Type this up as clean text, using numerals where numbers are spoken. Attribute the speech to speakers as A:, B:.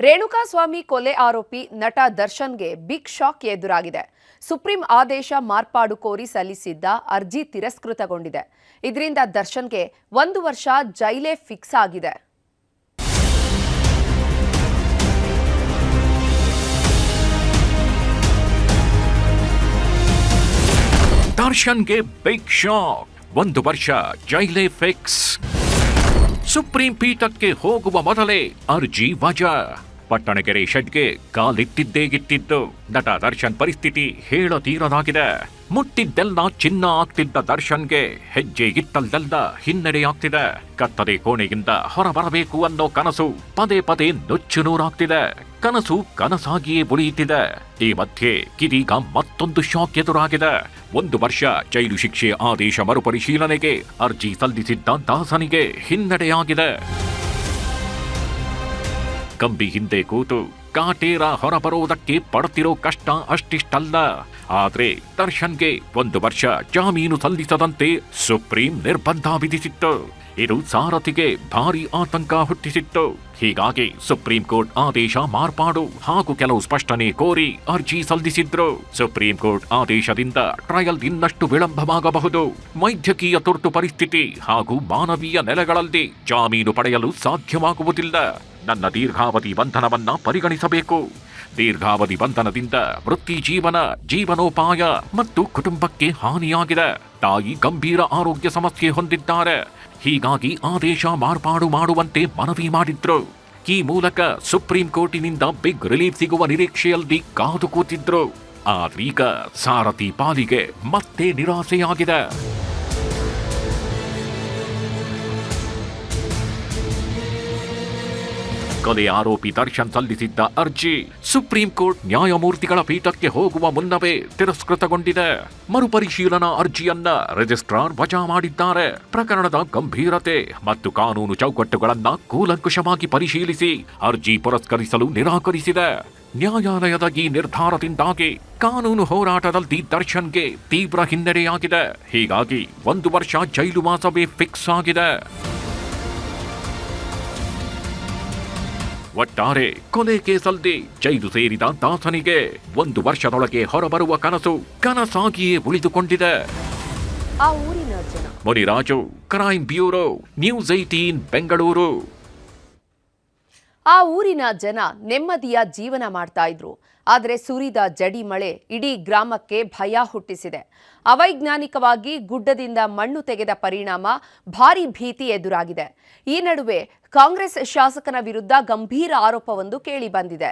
A: ರೇಣುಕಾಸ್ವಾಮಿ ಕೊಲೆ ಆರೋಪಿ ನಟ ದರ್ಶನ್ಗೆ ಬಿಗ್ ಶಾಕ್ ಎದುರಾಗಿದೆ. ಸುಪ್ರೀಂ ಆದೇಶ ಮಾರ್ಪಾಡು ಕೋರಿ ಸಲ್ಲಿಸಿದ್ದ ಅರ್ಜಿ ತಿರಸ್ಕೃತಗೊಂಡಿದೆ. ಇದರಿಂದ ದರ್ಶನ್ಗೆ 1 ವರ್ಷ ಜೈಲೇ ಫಿಕ್ಸ್ ಆಗಿದೆ.
B: ದರ್ಶನ್ಗೆ ಬಿಗ್ ಶಾಕ್, 1 ವರ್ಷ ಜೈಲೇ ಫಿಕ್ಸ್. ಸುಪ್ರೀಂ ಪೀಠಕ್ಕೆ ಹೋಗುವ ಮೊದಲೇ ಅರ್ಜಿ ವಜಾ. ಪಟ್ಟಣಗೆರೆ ಶೆಡ್ಗೆ ಕಾಲಿಟ್ಟಿದ್ದೇ ಗಿಟ್ಟಿದ್ದು ನಟ ದರ್ಶನ್ ಪರಿಸ್ಥಿತಿ ಹೇಳತೀರದಾಗಿದೆ. ಮುಟ್ಟಿದ್ದೆಲ್ಲ ಚಿನ್ನ ಆಗ್ತಿದ್ದ ದರ್ಶನ್ಗೆ ಹೆಜ್ಜೆ ಇಟ್ಟಲ್ಲೆಲ್ಲ ಹಿನ್ನಡೆಯಾಗ್ತಿದೆ. ಕತ್ತಲೆ ಕೋಣೆಯಿಂದ ಹೊರಬರಬೇಕು ಅನ್ನೋ ಕನಸು ಪದೇ ಪದೇ ನುಚ್ಚು ನೂರಾಗ್ತಿದೆ. ಕನಸು ಕನಸಾಗಿಯೇ ಉಳಿಯುತ್ತಿದೆ. ಈ ಮಧ್ಯೆ ಇದೀಗ ಮತ್ತೊಂದು ಶಾಕ್ ಎದುರಾಗಿದೆ. 1 ವರ್ಷ ಜೈಲು ಶಿಕ್ಷೆ ಆದೇಶ ಮರುಪರಿಶೀಲನೆಗೆ ಅರ್ಜಿ ಸಲ್ಲಿಸಿದ್ದ ದಾಸನಿಗೆ ಹಿನ್ನಡೆಯಾಗಿದೆ. ಕಂಬಿ ಹಿಂದೆ ಕೂತು ಕಾಟೇರ ಹೊರಬರುವುದಕ್ಕೆ ಪಡುತ್ತಿರೋ ಕಷ್ಟ ಅಷ್ಟಿಷ್ಟಲ್ಲ. ಆದ್ರೆ ದರ್ಶನ್ಗೆ 1 ವರ್ಷ ಜಾಮೀನು ಸಲ್ಲಿಸದಂತೆ ಸುಪ್ರೀಂ ನಿರ್ಬಂಧ ವಿಧಿಸಿತ್ತು. ಇದು ಸಾರಥಿಗೆ ಭಾರಿ ಆತಂಕ ಹುಟ್ಟಿಸಿತ್ತು. ಹೀಗಾಗಿ ಸುಪ್ರೀಂ ಕೋರ್ಟ್ ಆದೇಶ ಮಾರ್ಪಾಡು ಹಾಗೂ ಕೆಲವು ಸ್ಪಷ್ಟನೆ ಕೋರಿ ಅರ್ಜಿ ಸಲ್ಲಿಸಿದ್ರು. ಸುಪ್ರೀಂ ಕೋರ್ಟ್ ಆದೇಶದಿಂದ ಟ್ರಯಲ್ ಇನ್ನಷ್ಟು ವಿಳಂಬವಾಗಬಹುದು. ವೈದ್ಯಕೀಯ ತುರ್ತು ಪರಿಸ್ಥಿತಿ ಹಾಗೂ ಮಾನವೀಯ ನೆಲೆಗಳಲ್ಲಿ ಜಾಮೀನು ಪಡೆಯಲು ಸಾಧ್ಯವಾಗುವುದಿಲ್ಲ. ನನ್ನ ದೀರ್ಘಾವಧಿ ಬಂಧನವನ್ನ ಪರಿಗಣಿಸಬೇಕು. ದೀರ್ಘಾವಧಿ ಬಂಧನದಿಂದ ವೃತ್ತಿ ಜೀವನ, ಜೀವನೋಪಾಯ ಮತ್ತು ಕುಟುಂಬಕ್ಕೆ ಹಾನಿಯಾಗಿದೆ. ತಾಯಿ ಗಂಭೀರ ಆರೋಗ್ಯ ಸಮಸ್ಯೆ ಹೊಂದಿದ್ದಾರೆ. ಹೀಗಾಗಿ ಆದೇಶ ಮಾರ್ಪಾಡು ಮಾಡುವಂತೆ ಮನವಿ ಮಾಡಿದ್ರು. ಈ ಮೂಲಕ ಸುಪ್ರೀಂ ಕೋರ್ಟಿನಿಂದ ಬಿಗ್ ರಿಲೀಫ್ ಸಿಗುವ ನಿರೀಕ್ಷೆಯಲ್ಲಿ ಕಾದು ಕೂತಿದ್ರು. ಆದ್ರೀಗ ಸಾರಥಿ ಪಾಲಿಗೆ ಮತ್ತೆ ನಿರಾಸೆಯಾಗಿದೆ. ಕೊಲೆ ಆರೋಪಿ ದರ್ಶನ್ ಸಲ್ಲಿಸಿದ್ದ ಅರ್ಜಿ ಸುಪ್ರೀಂ ಕೋರ್ಟ್ ನ್ಯಾಯಮೂರ್ತಿಗಳ ಪೀಠಕ್ಕೆ ಹೋಗುವ ಮುನ್ನವೇ ತಿರಸ್ಕೃತಗೊಂಡಿದೆ. ಮರುಪರಿಶೀಲನಾ ಅರ್ಜಿಯನ್ನ ರಿಜಿಸ್ಟ್ರಾರ್ ವಜಾ ಮಾಡಿದ್ದಾರೆ. ಪ್ರಕರಣದ ಗಂಭೀರತೆ ಮತ್ತು ಕಾನೂನು ಚೌಕಟ್ಟುಗಳನ್ನ ಕೂಲಂಕುಷವಾಗಿ ಪರಿಶೀಲಿಸಿ ಅರ್ಜಿ ಪುರಸ್ಕರಿಸಲು ನಿರಾಕರಿಸಿದೆ. ನ್ಯಾಯಾಲಯದ ಈ ನಿರ್ಧಾರದಿಂದಾಗಿ ಕಾನೂನು ಹೋರಾಟದಲ್ಲಿ ದರ್ಶನ್ಗೆ ತೀವ್ರ ಹಿನ್ನಡೆಯಾಗಿದೆ. ಹೀಗಾಗಿ 1 ವರ್ಷ ಜೈಲು ವಾಸವೇ ಫಿಕ್ಸ್ ಆಗಿದೆ. ಒಟ್ಟಾರೆ ಕೊಲೆ ಕೇಸಲ್ಲಿ ಜೈಲು ಸೇರಿದ ದಾಸನಿಗೆ 1 ವರ್ಷದೊಳಗೆ ಹೊರಬರುವ ಕನಸು ಕನಸಾಗಿಯೇ ಉಳಿದುಕೊಂಡಿದೆ.
A: ಆ ಊರಿನ ಜನ.
B: Muniraju, crime bureau, news 18 Bengaluru.
A: ಆ ಊರಿನ ಜನ ನೆಮ್ಮದಿಯ ಜೀವನ ಮಾಡ್ತಾ ಇದ್ರು. ಆದರೆ ಸುರಿದ ಜಡಿ ಮಳೆ ಇಡೀ ಗ್ರಾಮಕ್ಕೆ ಭಯ ಹುಟ್ಟಿಸಿದೆ. ಅವೈಜ್ಞಾನಿಕವಾಗಿ ಗುಡ್ಡದಿಂದ ಮಣ್ಣು ತೆಗೆದ ಪರಿಣಾಮ ಭಾರೀ ಭೀತಿ ಎದುರಾಗಿದೆ. ಈ ನಡುವೆ ಕಾಂಗ್ರೆಸ್ ಶಾಸಕನ ವಿರುದ್ಧ ಗಂಭೀರ ಆರೋಪವೊಂದು ಕೇಳಿ ಬಂದಿದೆ.